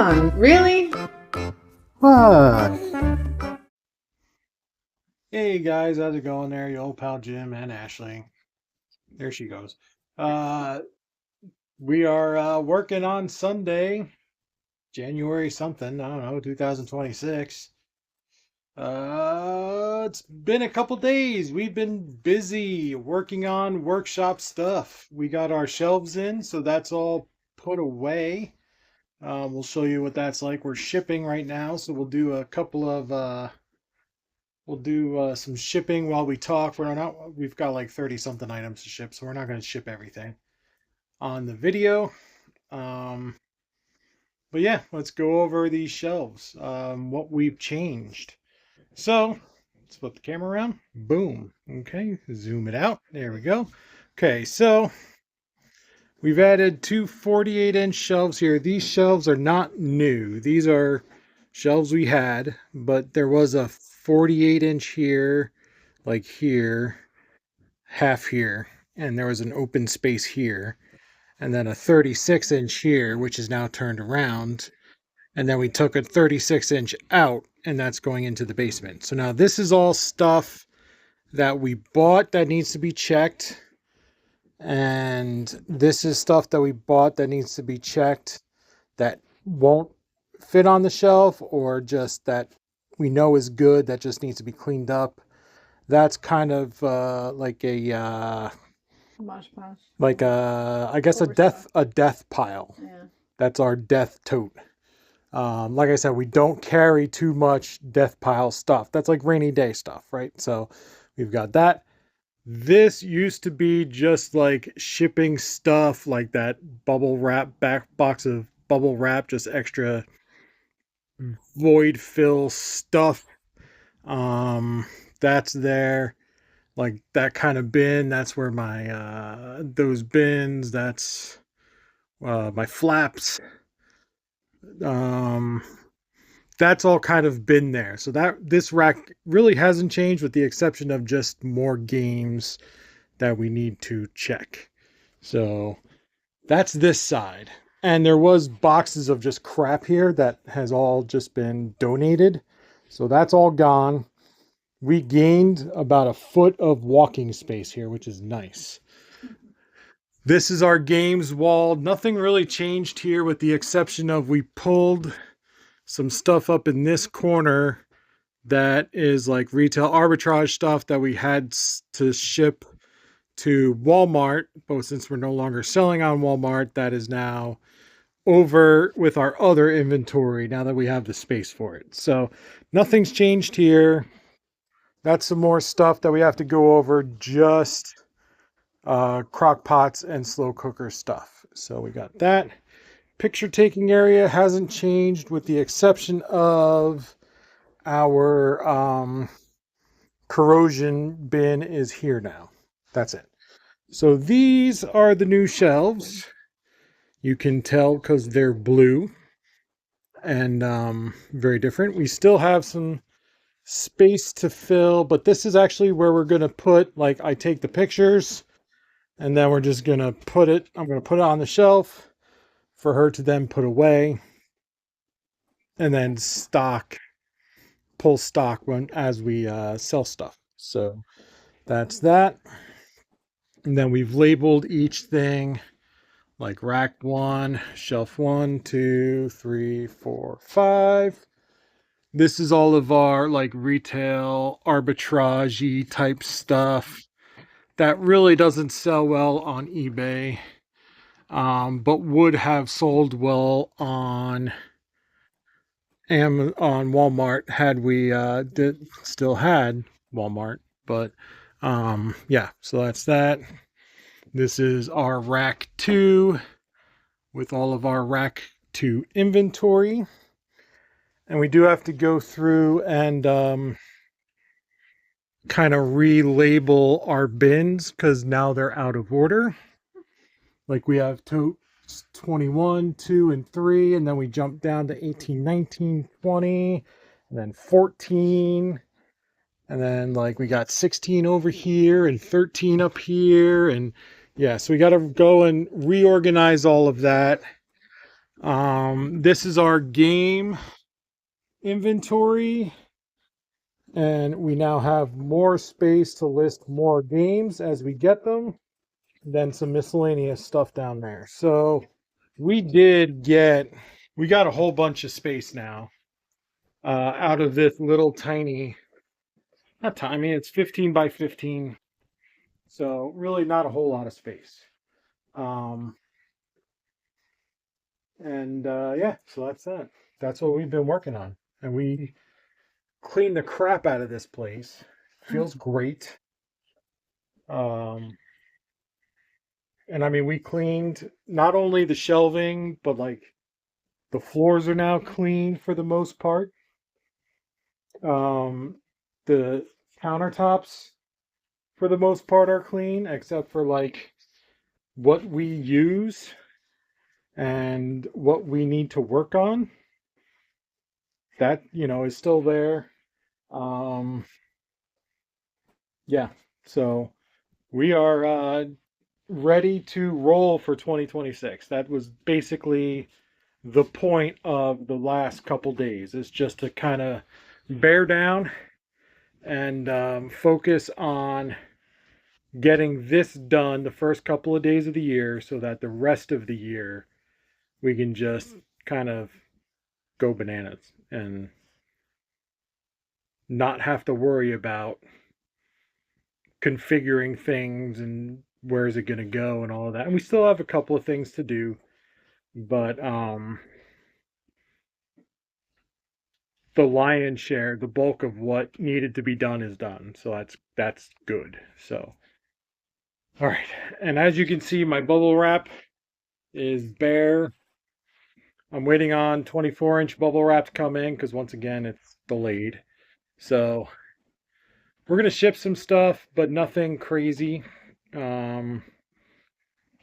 on, really? What? Hey guys, how's it going there? Your old pal Jim and Ashley. There she goes. Uh, we are working on Sunday, January something, I don't know, 2026. It's been a couple days. We've been busy working on workshop stuff. We got our shelves in, so that's all put away. We'll show you what that's like. We're shipping right now, so we'll do a couple of we'll do some shipping while we talk. We've got like 30 something items to ship, so we're not going to ship everything on the video. Um, but yeah, let's go over these shelves, what we've changed. So let's flip the camera around. Boom. Okay, zoom it out. There we go. Okay, so we've added two 48-inch shelves here. These shelves are not new. These are shelves we had, but there was a 48-inch here, like here, half here, and there was an open space here, and then a 36-inch here, which is now turned around, and then we took a 36-inch out, and that's going into the basement. So now this is all stuff that we bought that needs to be checked, and this is stuff that we bought that needs to be checked that won't fit on the shelf, or just that we know is good that just needs to be cleaned up. That's kind of like a Mosh posh. like I guess a death pile. Yeah. That's our death tote. Like I said, we don't carry too much death pile stuff. That's like rainy day stuff, right? So we've got that. This used to be just like shipping stuff, like that bubble wrap, back box of bubble wrap, just extra void fill stuff. That's there. Like that kind of bin. That's where my those bins. That's my flaps. That's all kind of been there. So that this rack really hasn't changed, with the exception of just more games that we need to check. So that's this side. And there was boxes of just crap here that has all just been donated. So that's all gone. We gained about a foot of walking space here, which is nice. This is our games wall. Nothing really changed here, with the exception of we pulled some stuff up in this corner that is like retail arbitrage stuff that we had to ship to Walmart, but since we're no longer selling on Walmart, that is now over with our other inventory now that we have the space for it. So nothing's changed here. That's some more stuff that we have to go over, just crock pots and slow cooker stuff. So we got that. Picture taking area hasn't changed, with the exception of our corrosion bin is here now. That's it. So these are the new shelves. You can tell because they're blue and very different. We still have some space to fill, but this is actually where we're going to put, like, I take the pictures and then we're just going to put it, I'm going to put it on the shelf for her to then put away, and then pull stock when as we sell stuff. So that's that. And then we've labeled each thing, like rack 1, shelf 1, 2, 3, 4, 5. This is all of our like retail arbitrage type stuff that really doesn't sell well on eBay, but would have sold well on Walmart had we still had Walmart. But yeah, so that's that. This is our rack 2 with all of our rack 2 inventory. And we do have to go through and kind of relabel our bins because now they're out of order. Like we have tote 21, 2, and 3, and then we jump down to 18, 19, 20, and then 14. And then like we got 16 over here and 13 up here. And yeah, so we got to go and reorganize all of that. This is our game inventory, and we now have more space to list more games as we get them, then some miscellaneous stuff down there. So we got a whole bunch of space now out of this little tiny, not tiny, it's 15 by 15. So really not a whole lot of space. Um, and yeah, so that's that. That's what we've been working on. And we cleaned the crap out of this place. Feels great. And I mean, we cleaned not only the shelving, but like the floors are now clean for the most part. The countertops for the most part are clean, except for like what we use and what we need to work on. That, is still there. Um, yeah, so we are ready to roll for 2026. That was basically the point of the last couple days, is just to kind of bear down and focus on getting this done the first couple of days of the year so that the rest of the year we can just kind of go bananas and not have to worry about configuring things and where is it going to go and all of that. And we still have a couple of things to do, but the lion's share, the bulk of what needed to be done is done. So that's good. So all right. And as you can see, my bubble wrap is bare. I'm waiting on 24-inch bubble wrap to come in because once again it's delayed. So we're gonna ship some stuff, but nothing crazy. Um,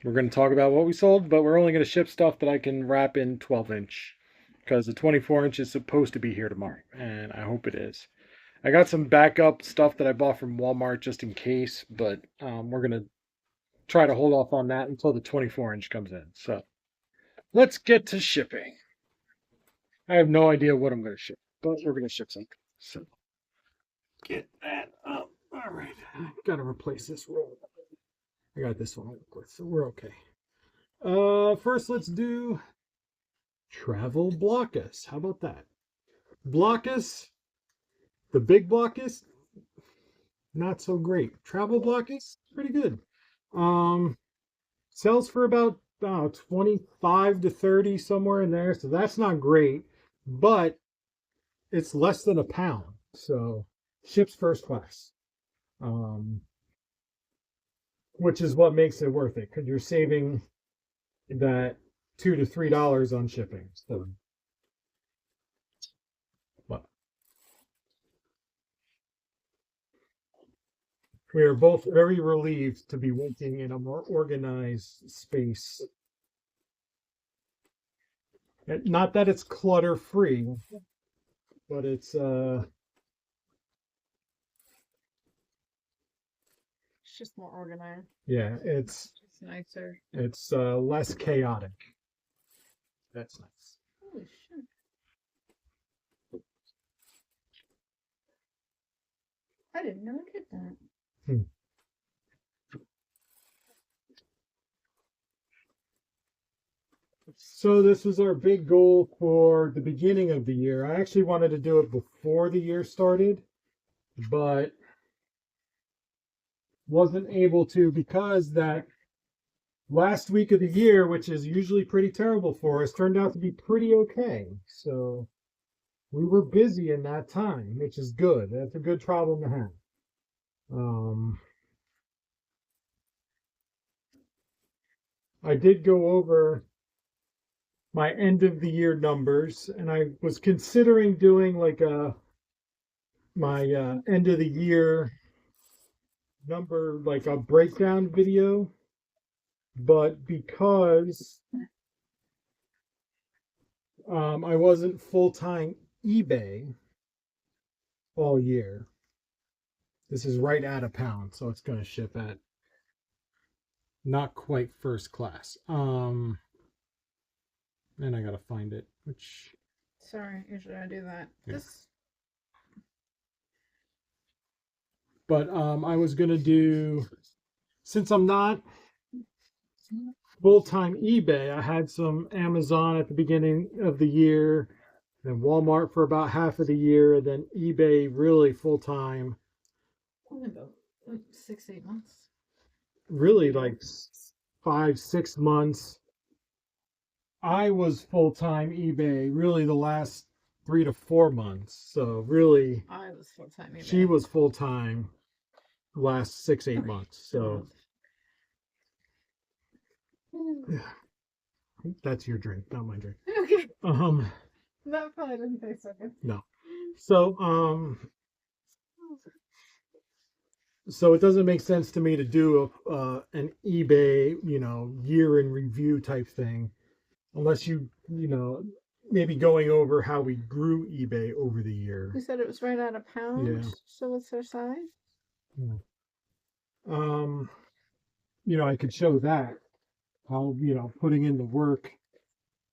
we're gonna talk about what we sold, but we're only gonna ship stuff that I can wrap in 12-inch because the 24-inch is supposed to be here tomorrow, and I hope it is. I got some backup stuff that I bought from Walmart just in case, but we're gonna try to hold off on that until the 24-inch comes in. So let's get to shipping. I have no idea what I'm gonna ship, but we're gonna ship something. So get that up. All right, gotta replace this roll. I got this one, so we're okay. First let's do travel blockus. How about that? Blockus, the big blockus, not so great. Travel blockus, pretty good. Um, sells for about 25 to 30, somewhere in there, so that's not great, but it's less than a pound, so ships first class. Um, which is what makes it worth it, because you're saving that $2 to $3 on shipping. So, but we are both very relieved to be working in a more organized space. Not that it's clutter free, but it's It's just more organized. yeah, It's nicer. it's less chaotic. That's nice. Holy shit. I didn't know I did that. Hmm. So this was our big goal for the beginning of the year. I actually wanted to do it before the year started, but wasn't able to because that last week of the year, which is usually pretty terrible for us, turned out to be pretty okay. So we were busy in that time, which is good. That's a good problem to have. I did go over my end of the year numbers, and I was considering doing like my end of the year number, like a breakdown video, but because I wasn't full time eBay all year. This is right at a pound, so it's going to ship at not quite first class. And I gotta find it, which Sorry, usually I do that. Yeah. This. but I was gonna do, since I'm not full-time eBay, I had some Amazon at the beginning of the year, then Walmart for about half of the year, and then eBay really full-time, Only about 6, 8 months. really like 5, 6 months. I was full-time eBay really the last 3 to 4 months. So really, I was full time. she was full-time last 6, 8 months. So that's your drink, not my drink. Okay. Um, That probably didn't taste so good. no. So so it doesn't make sense to me to do an eBay, year in review type thing, unless maybe going over how we grew eBay over the year. You said it was right at a pound. Yeah. So what's their size? Yeah. I could show that how, putting in the work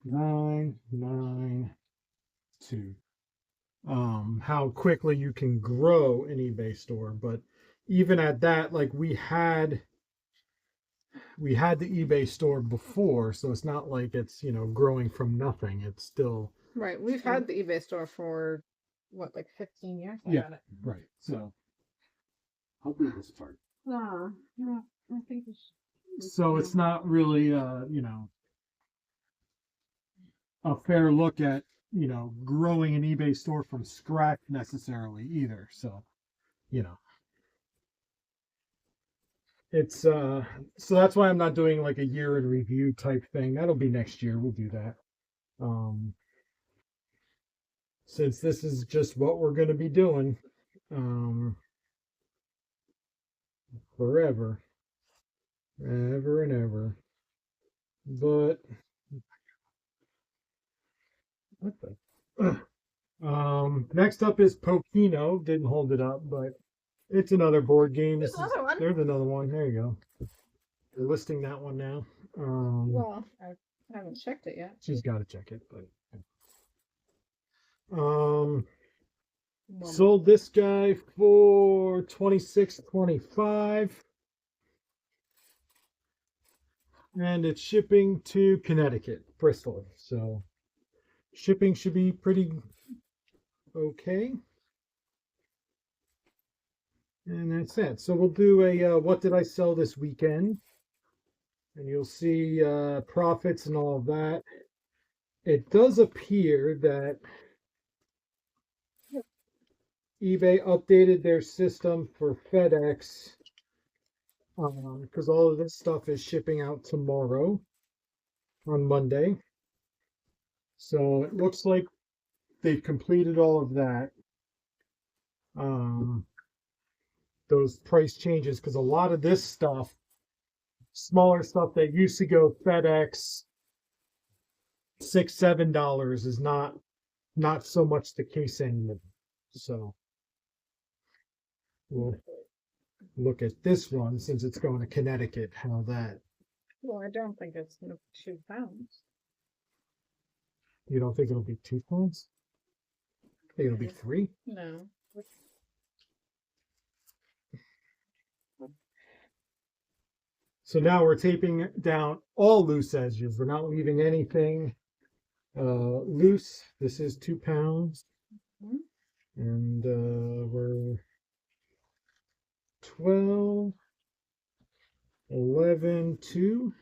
992, how quickly you can grow an eBay store. But even at that, like we had the eBay store before, so it's not like it's, growing from nothing. It's still Right. We've had the eBay store for what, like 15 years? I Yeah. got it. right. So I'll do this part. No, I think it's. So it's not really a fair look at, growing an eBay store from scratch necessarily either. So, it's so that's why I'm not doing like a year in review type thing. That'll be next year. We'll do that. Since this is just what we're going to be doing forever, ever and ever. But what the next up is Pokino. Didn't hold it up, but it's another board game. There's another one. There's another one. There you go. We're listing that one now. Well, I haven't checked it yet. She's got to check it, but Well, sold this guy for $26.25, and it's shipping to Connecticut, Bristol. So shipping should be pretty okay. And that's it. So we'll do a what did I sell this weekend? And you'll see profits and all of that. It does appear that eBay updated their system for FedEx because all of this stuff is shipping out tomorrow on Monday. So it looks like they've completed all of that. Those price changes, because a lot of this stuff, smaller stuff that used to go FedEx $6, $7 is not so much the case anymore. So we'll look at this one since it's going to Connecticut. How that? Well, I don't think it's 2 pounds. You don't think it'll be 2 pounds? I think it'll be 3. No. So now we're taping down all loose edges. We're not leaving anything loose. This is 2 pounds. And we're 12, 11, 2.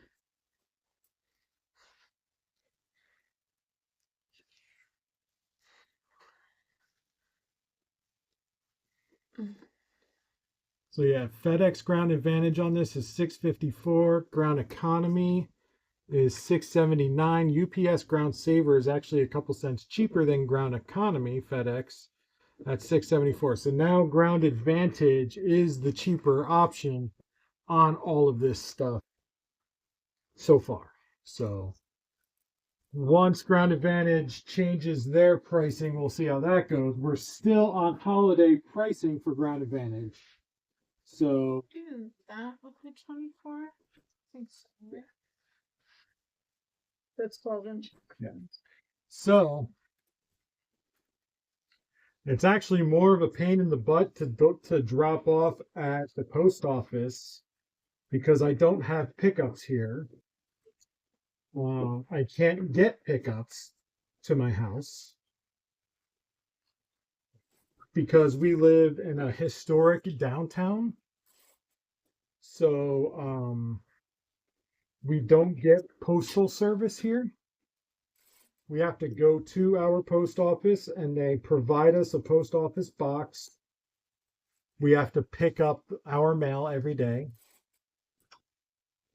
So yeah, FedEx ground advantage on this is 654. Ground economy is 679. UPS ground saver is actually a couple cents cheaper than ground economy FedEx at 674. So now ground advantage is the cheaper option on all of this stuff so far. So once ground advantage changes their pricing, we'll see how that goes. We're still on holiday pricing for ground advantage. So Isn't that what the 24? I think so. That's 12-inch. Yeah. So it's actually more of a pain in the butt to drop off at the post office because I don't have pickups here. I can't get pickups to my house because we live in a historic downtown. So we don't get postal service here. We have to go to our post office and they provide us a post office box. We have to pick up our mail every day.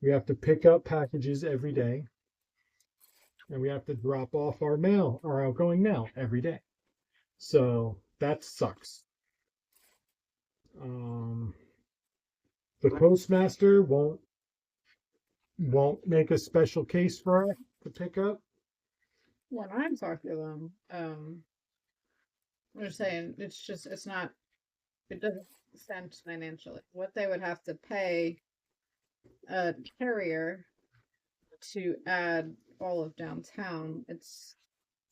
We have to pick up packages every day. And we have to drop off our mail, our outgoing mail every day. So that sucks. The postmaster won't make a special case for us to pick up. When I talk to them, they're saying it's not, it doesn't sense financially. What they would have to pay a carrier to add all of downtown, it's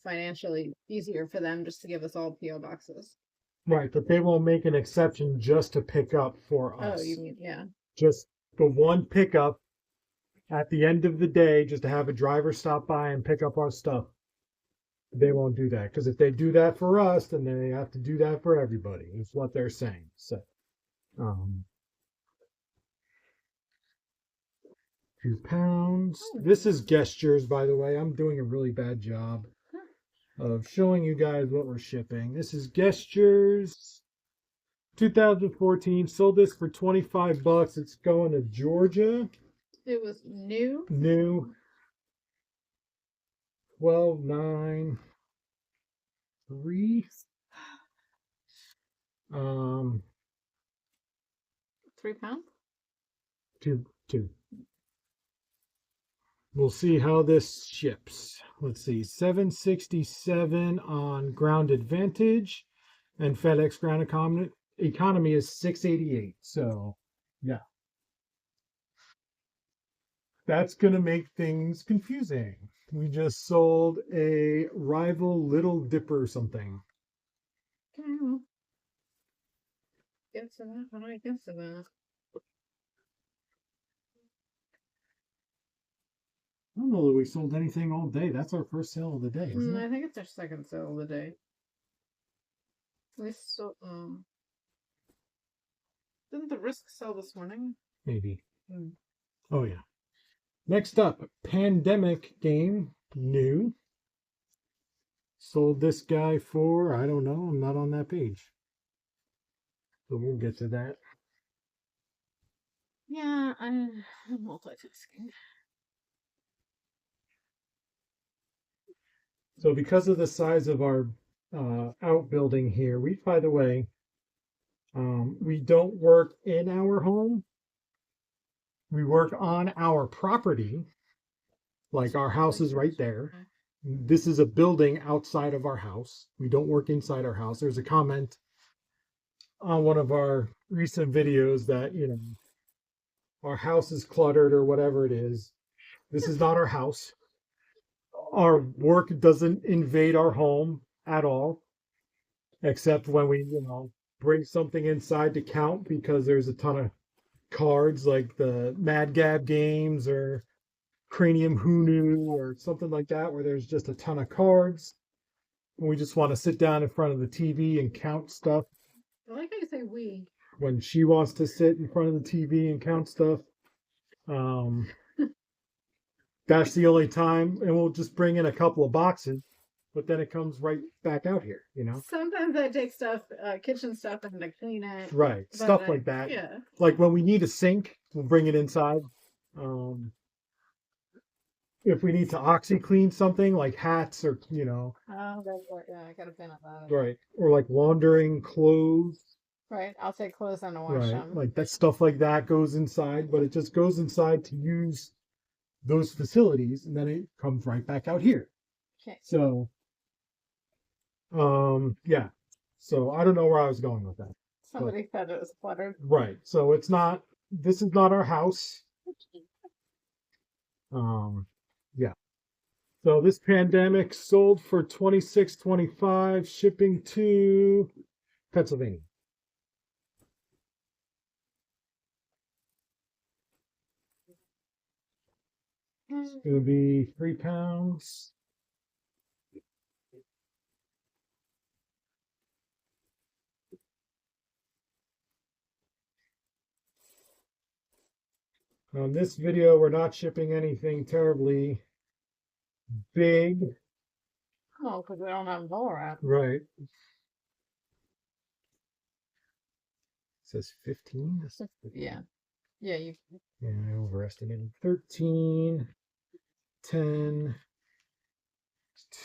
financially easier for them just to give us all PO boxes. Right, but they won't make an exception just to pick up for us. Oh, you mean, yeah. Just the one pickup at the end of the day, just to have a driver stop by and pick up our stuff. They won't do that because if they do that for us, then they have to do that for everybody. Is what they're saying. So, 2 pounds. This is gestures, by the way. I'm doing a really bad job of showing you guys what we're shipping. This is gestures. 2014. Sold this for $25. It's going to Georgia. It was new. New. 12.9. 3. 3 pounds. 2. We'll see how this ships. Let's see, 767 on Ground Advantage, and FedEx Ground Economy is 688. So, yeah. That's going to make things confusing. We just sold a rival Little Dipper something. Okay. Guess that. How do I guess that? I don't know that we sold anything all day. That's our first sale of the day, isn't it? I think it's our second sale of the day. We sold. Didn't the Risk sell this morning? Maybe. Oh, yeah. Next up, Pandemic game, new. Sold this guy for, I don't know, I'm not on that page. So we'll get to that. Yeah, I'm multitasking. So because of the size of our outbuilding here, by the way, we don't work in our home. We work on our property. Like our house is right there. This is a building outside of our house. We don't work inside our house. There's a comment on one of our recent videos that, our house is cluttered or whatever it is. This is not our house. Our work doesn't invade our home at all, except when we, bring something inside to count because there's a ton of cards like the Mad Gab games or Cranium Who Knew or something like that, where there's just a ton of cards. And we just want to sit down in front of the TV and count stuff. I like how you say we. When she wants to sit in front of the TV and count stuff, that's the only time. And we'll just bring in a couple of boxes, but then it comes right back out here, Sometimes I take stuff, kitchen stuff, and I clean it. Right, stuff like that. Yeah. Like when we need a sink, we'll bring it inside. If we need to OxyClean something like hats or, Oh, that's right. Yeah, I got a bin of that. right, or like laundering clothes. Right, I'll take clothes and wash Right, them. like that stuff like that goes inside, but it just goes inside to use those facilities, and then it comes right back out here. Okay. So, yeah. So I don't know where I was going with that. Somebody said it was cluttered. Right. So this is not our house. Yeah. So this pandemic sold for $26.25, shipping to Pennsylvania. It's going to be £3. On this video, we're not shipping anything terribly big. Oh, because we don't have Borat. Right. It says 15. Yeah. Yeah, you Yeah, I overestimated. 13, 10,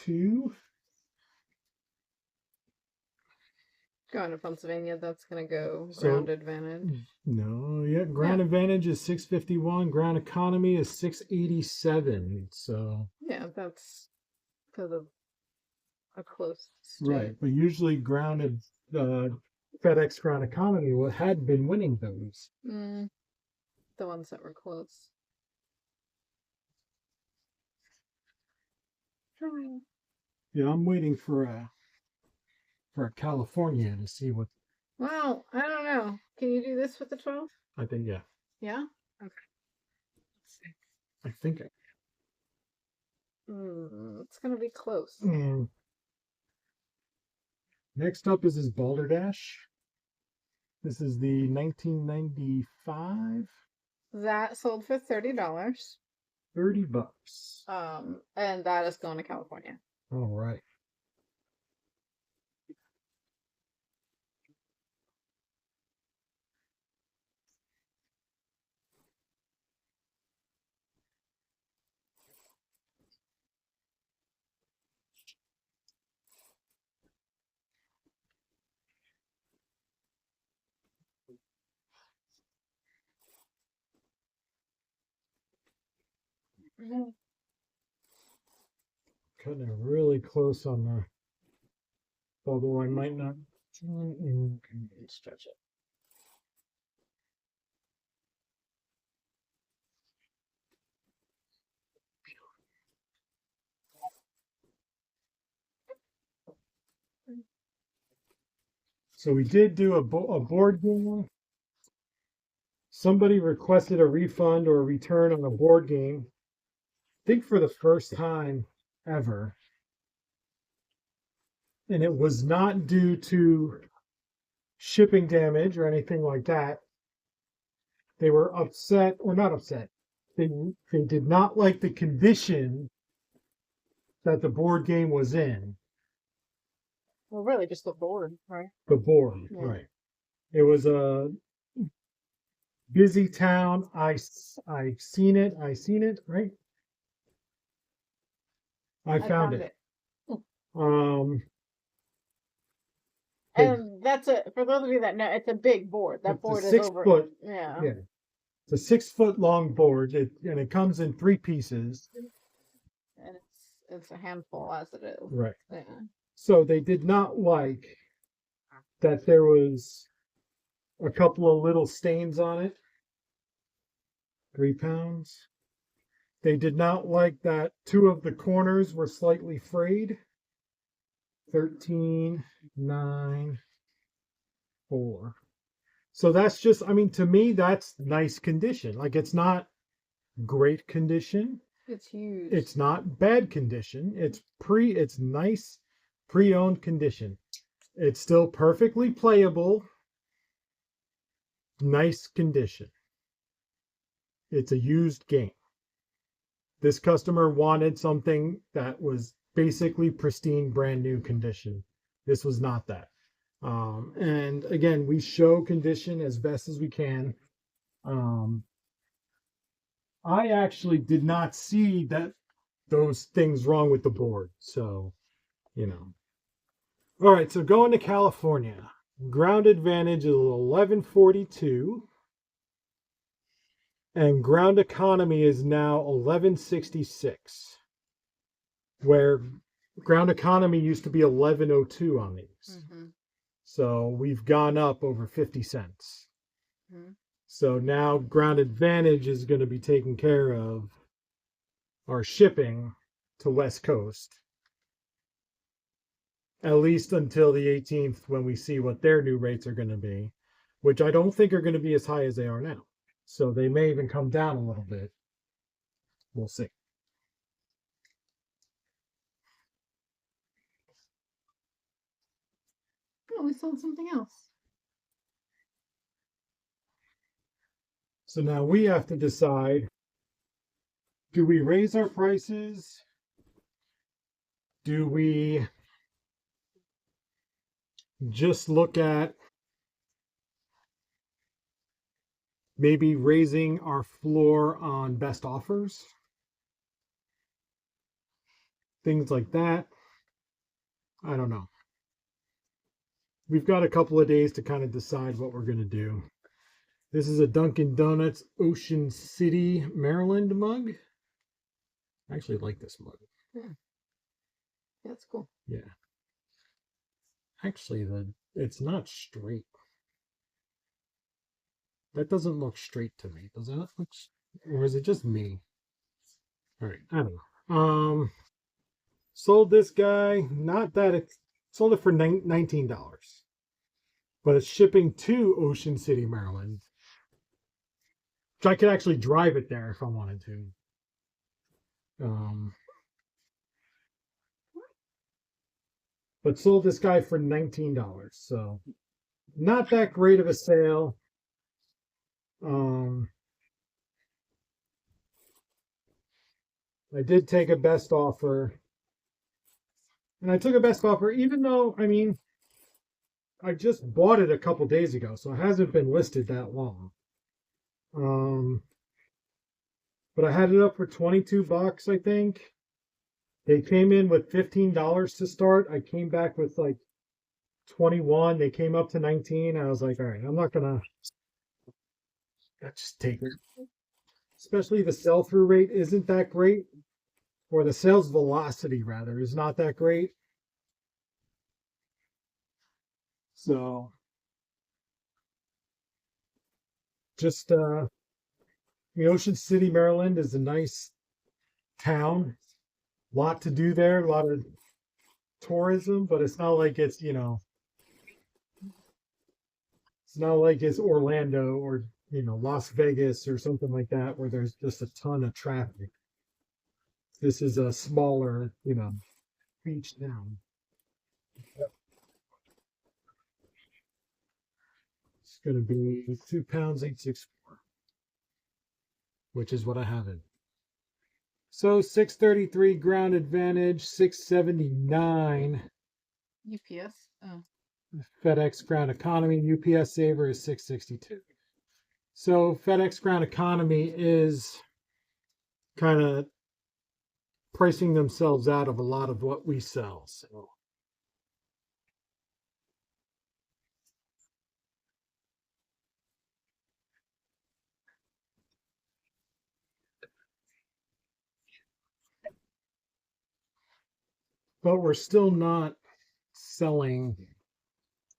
2. going to Pennsylvania, that's gonna go So- ground advantage. No, yeah, ground advantage is 651, ground economy is 687. So Yeah, that's because of a close state. right, but usually grounded FedEx ground economy had been winning those. The ones that were close. Yeah, I'm waiting for a California to see what Well, I don't know. Can you do this with the 12? I think. Yeah, Yeah? Okay. Let's see. I think. It's gonna be close. And next up is this Balderdash. This is the 1995. That sold for $30. $30. And that is going to California. All right. Cutting it really close on the, although I might not. Stretch it. So we did do a board game. Somebody requested a refund or a return on a board game. I think for the first time ever. And it was not due to shipping damage or anything like that. They were upset, or not upset. They did not like the condition that the board game was in. Well, really, just the board, right? The board, Yeah. right. It was a busy town. I seen it, right? I found it. And that's for those of you that know, it's a big board. That It's a board is 6 over. foot. Yeah. Yeah. It's a 6 foot long board, and it comes in 3 pieces. And it's a handful as it is. Right. Yeah. So they did not like that there was a couple of little stains on it. £3. They did not like that 2 of the corners were slightly frayed. 13, 9, 4. So that's just, I mean, to me, that's nice condition. Like, it's not great condition. It's huge. It's not bad condition. It's nice pre-owned condition. It's still perfectly playable. Nice condition. It's a used game. This customer wanted something that was basically pristine, brand new condition. This was not that. And again, we show condition as best as we can. I actually did not see those things wrong with the board. So, you know. All right, so going to California. Ground advantage is 1142. And ground economy is now 1166. Where ground economy used to be 1102 on these. So we've gone up over 50 cents. So now ground advantage is going to be taking care of our shipping to West Coast, at least until the 18th when we see what their new rates are going to be, which I don't think are going to be as high as they are now. So they may even come down a little bit. We'll see. Oh, we sold something else. So now we have to decide, do we raise our prices? Do we just look at maybe raising our floor on best offers? Things like that. I don't know. We've got a couple of days to kind of decide what we're going to do. This is a Dunkin' Donuts Ocean City, Maryland mug. I actually like this mug. Yeah. That's cool. Yeah. Actually, it's not straight. That doesn't look straight to me. Does that look, or is it just me? All right, I don't know. Sold this guy, not that sold it for $19, but it's shipping to Ocean City, Maryland. So I could actually drive it there if I wanted to. But sold this guy for $19, so not that great of a sale. I did take a best offer, and I took a best offer even though, I mean, I just bought it a couple days ago, so it hasn't been listed that long. But I had it up for $22, I think. They came in with $15 to start. I came back with like 21. They came up to 19. I was like, all right, I'm not gonna just take it. Especially the sell-through rate isn't that great, or the sales velocity rather is not that great. So just the Ocean City, Maryland is a nice town. Lot to do there, a lot of tourism, but it's not like it's, it's not like it's Orlando or, Las Vegas or something like that where there's just a ton of traffic. This is a smaller, beach town. It's going to be 2 pounds, 864, which is what I have in. So 633 ground advantage, 679 UPS. Oh. FedEx ground economy. UPS saver is 662. So FedEx ground economy is kind of pricing themselves out of a lot of what we sell. So but we're still not selling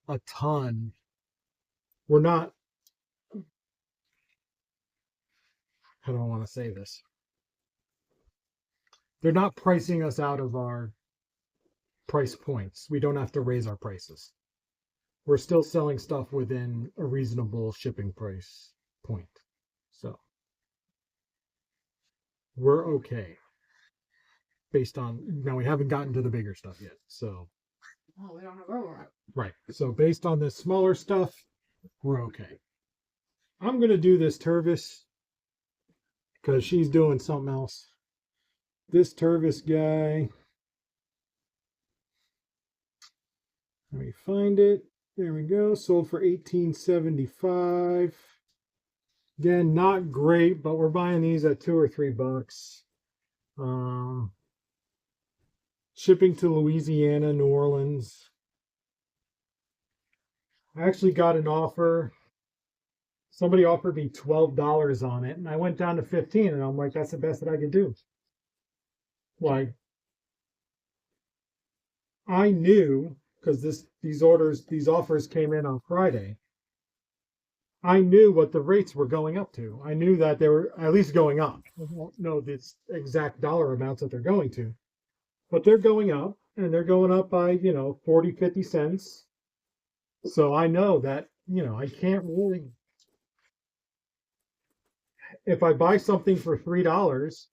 a ton. We're not, how do I want to say this? They're not pricing us out of our price points. We don't have to raise our prices. We're still selling stuff within a reasonable shipping price point. So we're okay. Based on, now we haven't gotten to the bigger stuff yet. So Oh, we don't have overlap. right. So based on this smaller stuff, we're okay. I'm going to do this Tervis because she's doing something else. This Tervis guy, let me find it. There we go. Sold for $18.75. Again, not great, but we're buying these at $2 or $3. Shipping to Louisiana, New Orleans. I actually got an offer. Somebody offered me $12 on it, and I went down to 15, and I'm like, that's the best that I could do. Like, I knew, because these offers came in on Friday. I knew what the rates were going up to. I knew that they were at least going up. I don't know the exact dollar amounts that they're going to, but they're going up, and they're going up by, 40, 50 cents. So I know that, I can't really, if I buy something for $3,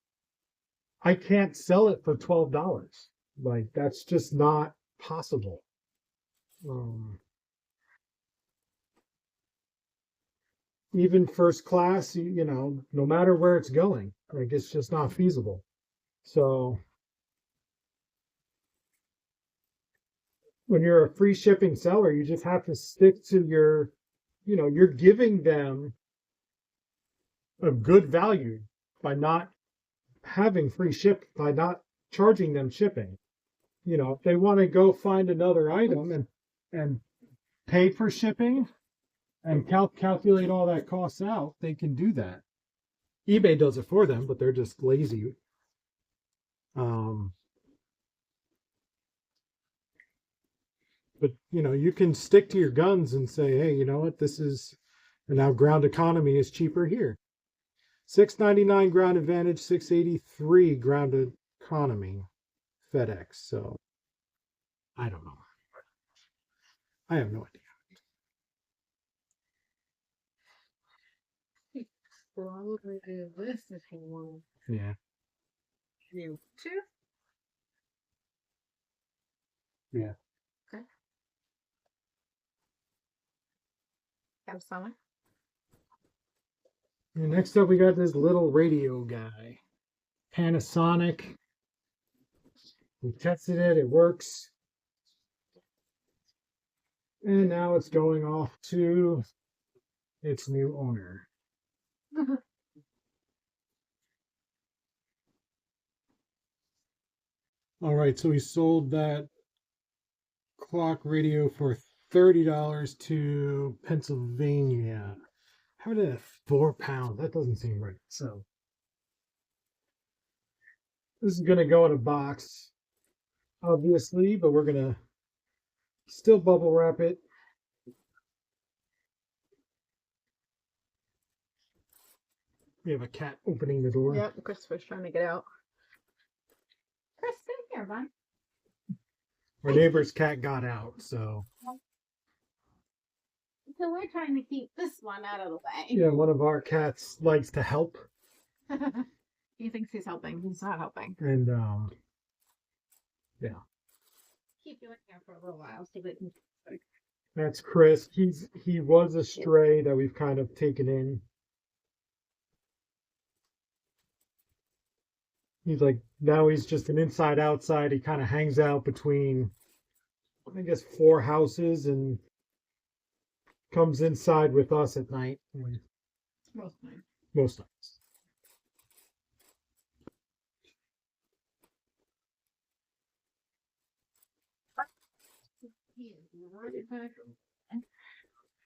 I can't sell it for $12. Like, that's just not possible. Um, Even first class, no matter where it's going, like, it's just not feasible. So when you're a free shipping seller, you just have to stick to you're giving them a good value by not having free ship, by not charging them shipping. If they want to go find another item and pay for shipping and calculate all that costs out, they can do that. eBay does it for them, but they're just lazy. Um, but you can stick to your guns and say, hey, you know what, this is, and now ground economy is cheaper here. $6.99 ground advantage, $6.83 ground economy, FedEx. So I don't know. I have no Probably do this if you want. idea. You too? Yeah. Okay. Have some. And next up, we got this little radio guy, Panasonic. We tested it, it works. And now it's going off to its new owner. All right, so we sold that clock radio for $30 to Pennsylvania. How did it 4 pounds? That doesn't seem right. So this is gonna go in a box, obviously, but we're gonna still bubble wrap it. We have a cat opening the door. Yep, Christopher's trying to get out. Chris, sit here, bud. Our neighbor's cat got out, so We're trying to keep this one out of the way. yeah, one of our cats likes to help. He thinks he's helping. He's not helping. And yeah. Keep you in here for a little while so that That's Chris. He was a stray that we've kind of taken in. He's like, now he's just an inside outside. He kind of hangs out between, I guess, 4 houses and comes inside with us at night. most nights. Most nights.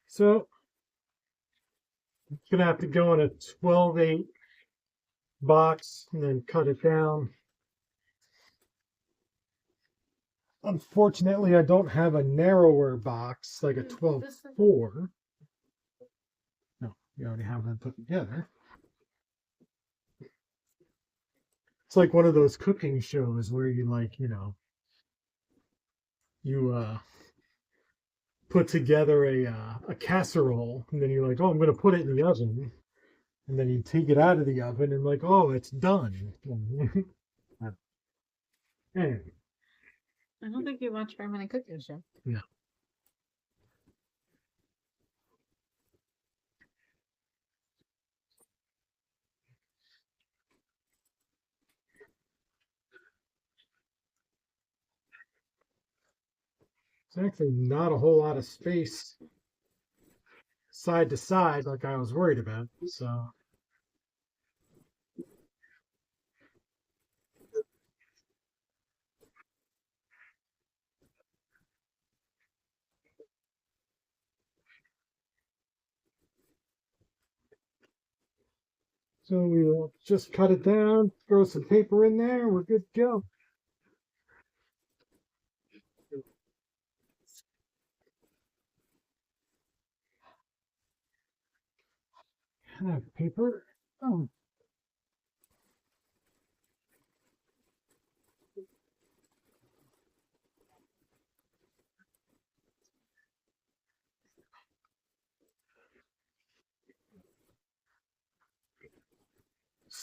So it's gonna have to go in a 12/8 box and then cut it down. Unfortunately, I don't have a narrower box like a 12/4. No, you already have them put together. It's like one of those cooking shows where you you put together a casserole and then you're like, oh, I'm going to put it in the oven. And then you take it out of the oven and like, oh, it's done. Anyway. I don't think you watch very many cooking shows. Yeah. It's actually not a whole lot of space side to side like I was worried about. So we'll just cut it down, throw some paper in there, we're good to go. Have paper. Oh.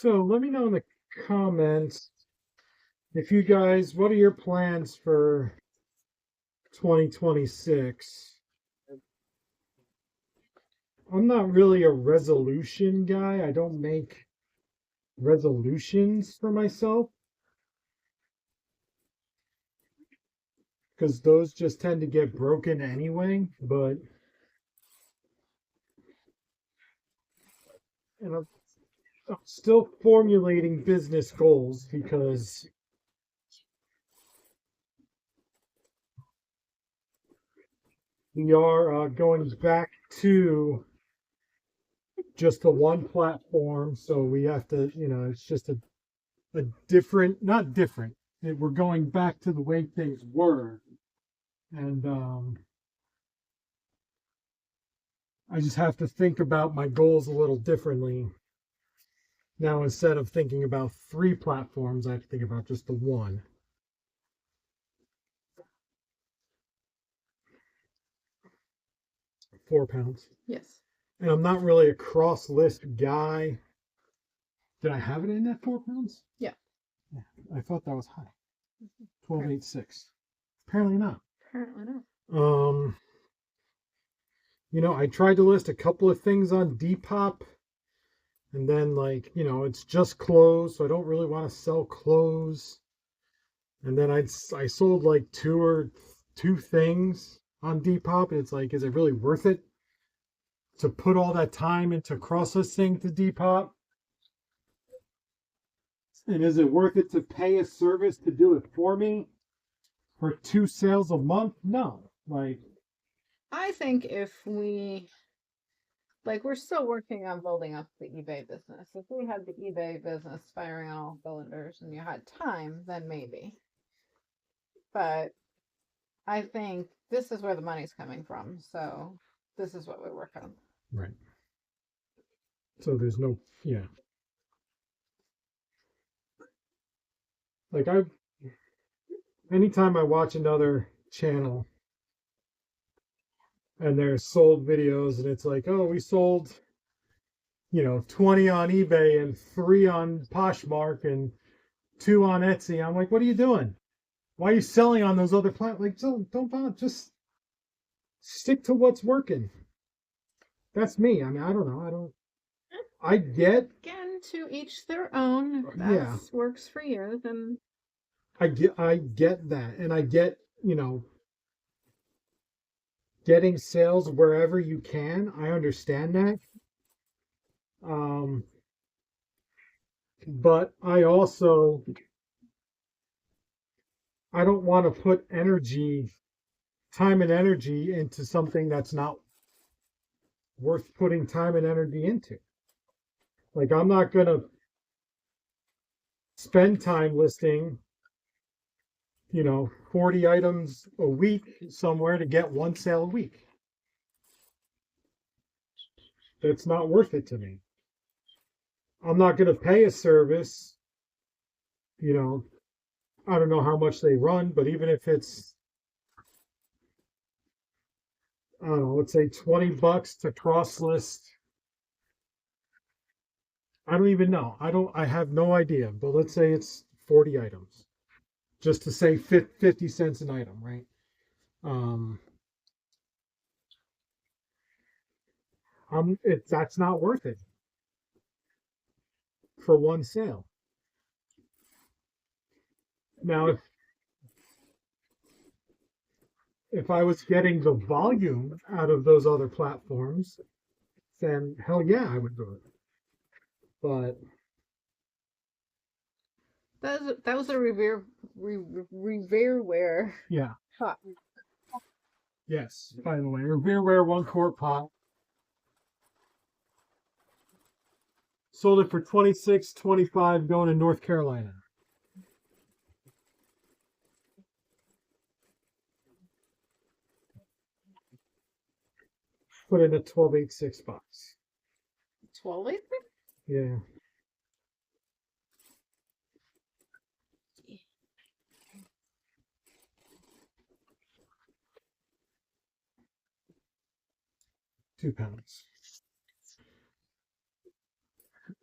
So let me know in the comments if you guys, what are your plans for 2026? I'm not really a resolution guy. I don't make resolutions for myself because those just tend to get broken anyway. But and I'm still formulating business goals because we are going back to just the one platform. So we have to, it's just a different, not different. We're going back to the way things were. And I just have to think about my goals a little differently. Now, instead of thinking about three platforms, I have to think about just the one. 4 pounds. Yes. And I'm not really a cross list guy. Did I have it in at 4 pounds? Yeah. I thought that was high. 12.86. Apparently not. Apparently not. I tried to list a couple of things on Depop, and then it's just clothes, so I don't really want to sell clothes. And then I sold like two things on Depop, and it's like, is it really worth it to put all that time into cross listing to Depop? And is it worth it to pay a service to do it for me for 2 sales a month? No. I think if we're still working on building up the eBay business. If we had the eBay business firing on all cylinders and you had time, then maybe. But I think this is where the money's coming from. So this is what we work on. Right. So there's no, yeah. Anytime I watch another channel and there's sold videos and it's like, oh, we sold, 20 on eBay and 3 on Poshmark and 2 on Etsy. I'm like, what are you doing? Why are you selling on those other platforms? Like, don't bother, just stick to what's working. That's me. I mean, I don't know. I get. Again, to each their own. If that works for you, then I get that. And I get, getting sales wherever you can. I understand that. But I don't want to put time and energy into something that's not worth putting time and energy into. Like, I'm not going to spend time listing, 40 items a week somewhere to get 1 sale a week. That's not worth it to me. I'm not going to pay a service, I don't know how much they run, but even if it's, I don't know, let's say $20 to cross list. I don't even know. I have no idea, but let's say it's 40 items. Just to say 50 cents an item, right? That's not worth it for 1 sale. Now, if I was getting the volume out of those other platforms, then hell yeah, I would do it. But that was a Revereware. Yeah. Pot. Yes, by the way, Revereware 1 quart pot. Sold it for $26.25 going to North Carolina. Put in a 12.86 box. 12.86? Yeah. £2.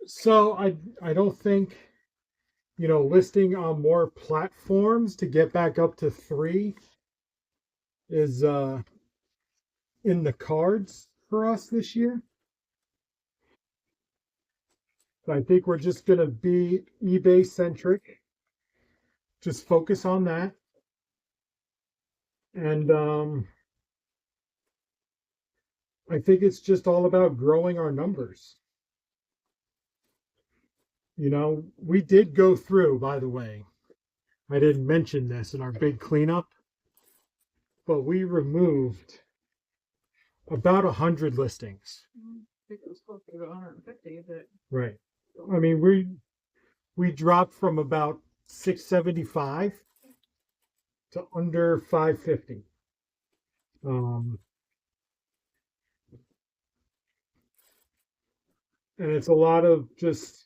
So I don't think, listing on more platforms to get back up to 3 is in the cards for us this year. So I think we're just going to be eBay centric, just focus on that. And I think it's just all about growing our numbers. We did go through, by the way, I didn't mention this in our big cleanup, but we removed about 100 listings. I think it was closer to 150, but Right. I mean, we dropped from about 675 to under 550. Um, and it's a lot of just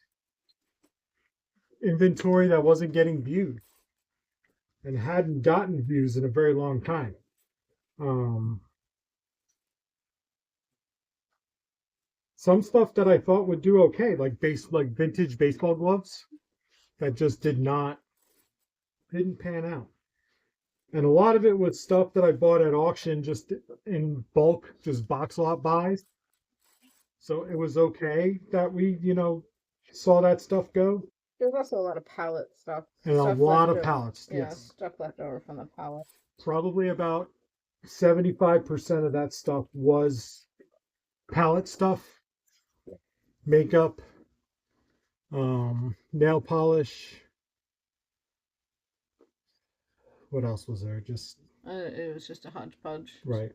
inventory that wasn't getting viewed and hadn't gotten views in a very long time. Um, some stuff that I thought would do okay, like vintage baseball gloves, that just didn't pan out. And a lot of it was stuff that I bought at auction just in bulk, just box lot buys. So it was okay that we, saw that stuff go. there's also a lot of pallet stuff. And a Stuff lot left of over. pallets. Yeah, Yes. stuff left over from the pallet. Probably about 75% of that stuff was pallet stuff, makeup, nail polish. What else was there? Just It was just a hodgepodge. right,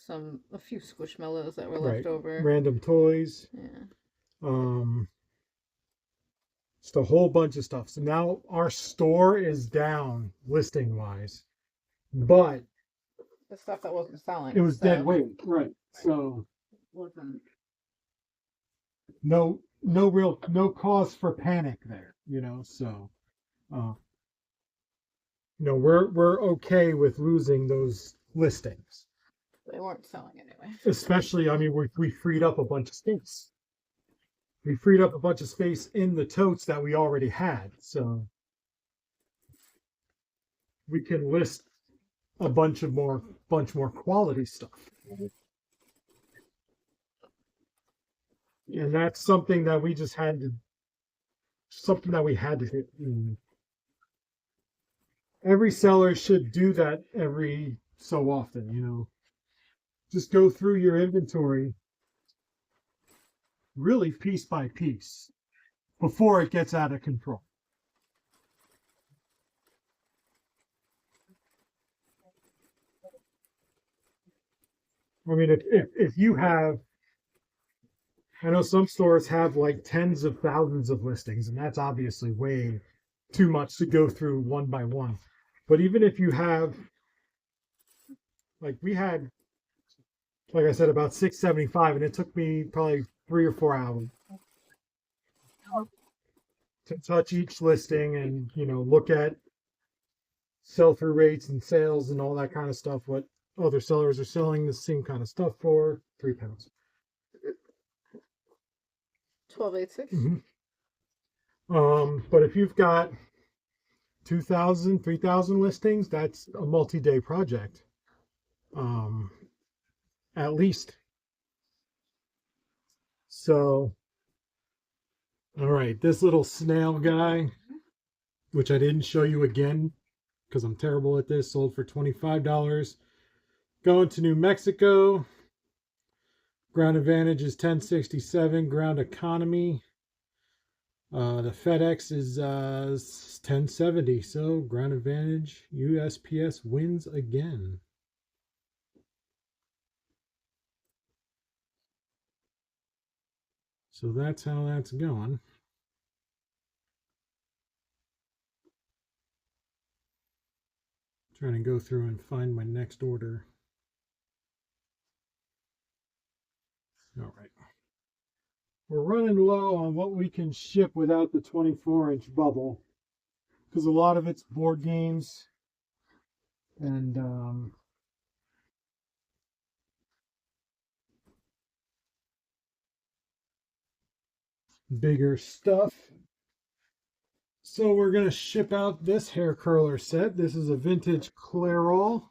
A few squishmallows that were right. left over. Random toys. Yeah. Um, just a whole bunch of stuff. So now our store is down listing wise, but The stuff that wasn't selling. it was so dead weight. Right. So wasn't. no cause for panic there, so uh we're okay with losing those listings. They weren't selling anyway. Especially, I mean, we freed up a bunch of space. We freed up a bunch of space in the totes that we already had, so we can list a bunch more quality stuff. And that's something that we just had to something that we had to do. Every seller should do that every so often. Just go through your inventory really piece by piece before it gets out of control. I mean, if you have, I know some stores have like tens of thousands of listings, and that's obviously way too much to go through one by one. But even if you have, like we had, like I said, about 675, and it took me probably 3 or 4 hours to touch each listing and look at sell-through rates and sales and all that kind of stuff. What other sellers are selling the same kind of stuff for 3 pounds. 1286. But if you've got 2,000, 3,000 listings, that's a multi-day project. At least. So, all right, this little snail guy, which I didn't show you again because I'm terrible at this, sold for $25. Going to New Mexico. Ground advantage is 1067. Ground economy. The FedEx is 1070. So ground advantage, USPS wins again. So that's how that's going. Trying to go through and find my next order. All right. We're running low on what we can ship without the 24-inch bubble because a lot of it's board games and bigger stuff. So we're going to ship out this hair curler set. This is a vintage Clairol.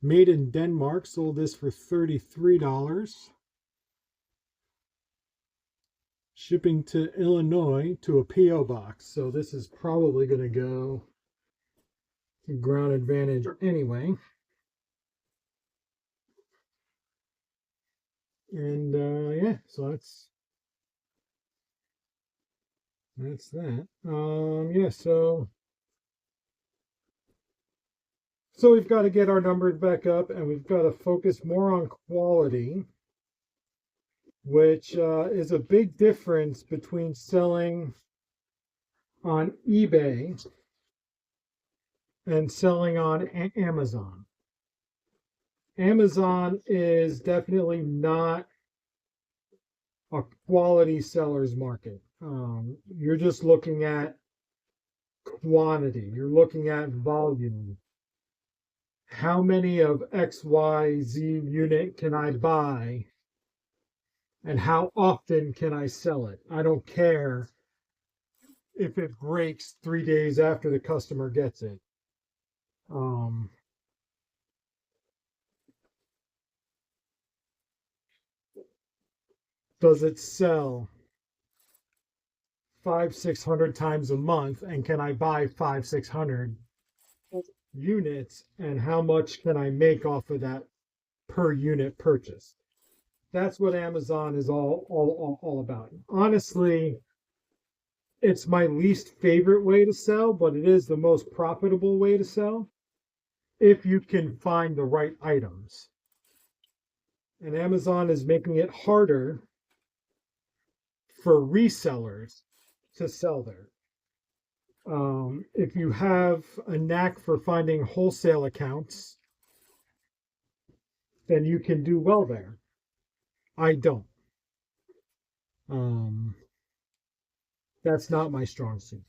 Made in Denmark. Sold this for $33. Shipping to Illinois to a P.O. box. So this is probably going to go to Ground Advantage anyway. And yeah, so that's that. Yeah, so we've got to get our numbers back up, and we've got to focus more on quality, which is a big difference between selling on eBay and selling on Amazon. Amazon is definitely not a quality seller's market. You're just looking at quantity, you're looking at volume. How many of XYZ unit can I buy? And how often can I sell it? I don't care if it breaks 3 days after the customer gets it. Does it sell 500-600 times a month? And can I buy 500-600 units? And how much can I make off of that per unit purchase? That's what Amazon is all about. Honestly, it's my least favorite way to sell, but it is the most profitable way to sell if you can find the right items. And Amazon is making it harder for resellers to sell there. If you have a knack for finding wholesale accounts, then you can do well there. I don't. That's not my strong suit.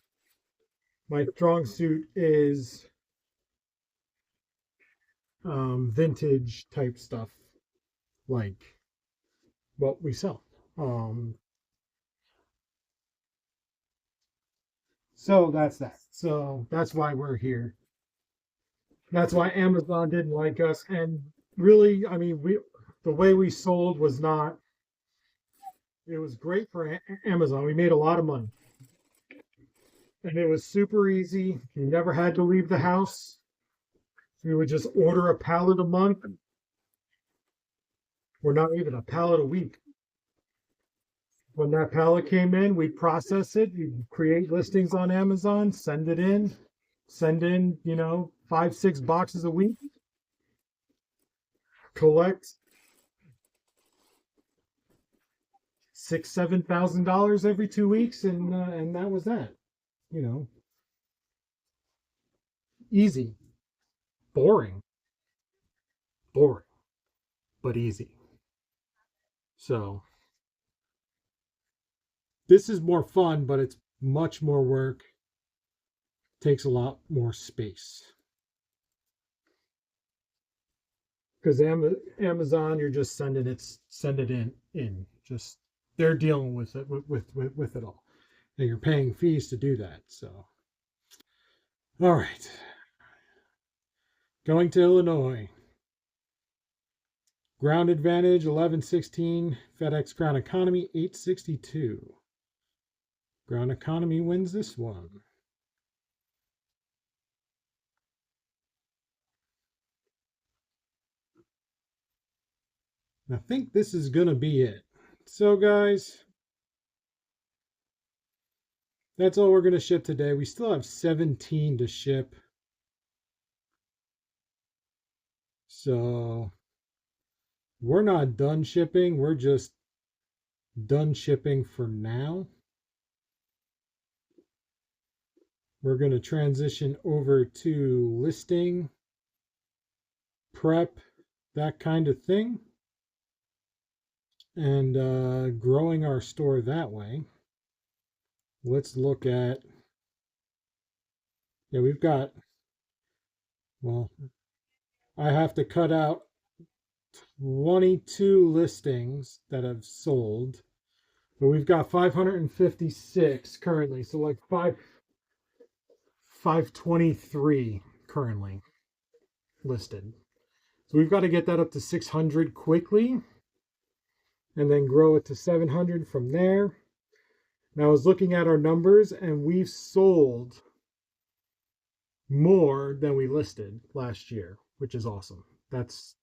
My strong suit is vintage type stuff, like what we sell. So that's that. So that's why we're here. That's why Amazon didn't like us. And really, I mean, the way we sold was not. It was great for Amazon. We made a lot of money, and it was super easy. You never had to leave the house. We would just order a pallet a month, or not even a pallet a week. When that pallet came in, we process it. You create listings on Amazon, send in, 5-6 boxes a week, collect $6,000-7,000 every 2 weeks, and that was that. You know, easy, boring, but easy. So this is more fun, but it's much more work. Takes a lot more space. Because Amazon, you're just send it in. Just they're dealing with it with it all. And you're paying fees to do that. So, all right, going to Illinois. Ground Advantage 1116, FedEx Ground Economy 862. Ground Economy wins this one. I think this is going to be it. So, guys, that's all we're going to ship today. We still have 17 to ship. So, we're not done shipping. We're just done shipping for now. We're going to transition over to listing, prep, that kind of thing, and growing our store that way. Let's look at, yeah, we've got, well, I have to cut out 22 listings that have sold. But we've got 556 currently, so like 523 currently listed. So we've got to get that up to 600 quickly and then grow it to 700 from there. Now I was looking at our numbers and we've sold more than we listed last year, which is awesome. That's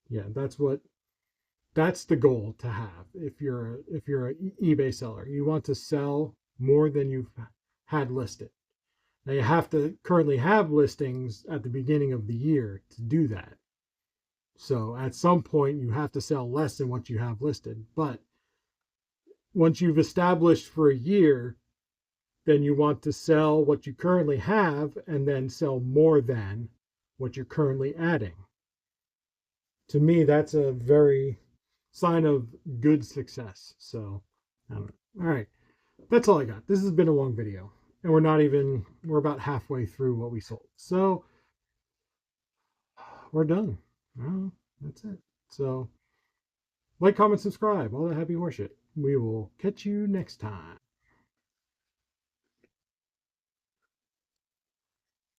that's the goal to have if you're an eBay seller. You want to sell more than you've had listed. Now you have to currently have listings at the beginning of the year to do that. So at some point you have to sell less than what you have listed. But once you've established for a year, then you want to sell what you currently have and then sell more than what you're currently adding. To me, that's a very sign of good success. So, all right, that's all I got. This has been a long video, and we're about halfway through what we sold. So, we're done. Well, that's it. So, like, comment, subscribe, all that happy horseshit. We will catch you next time.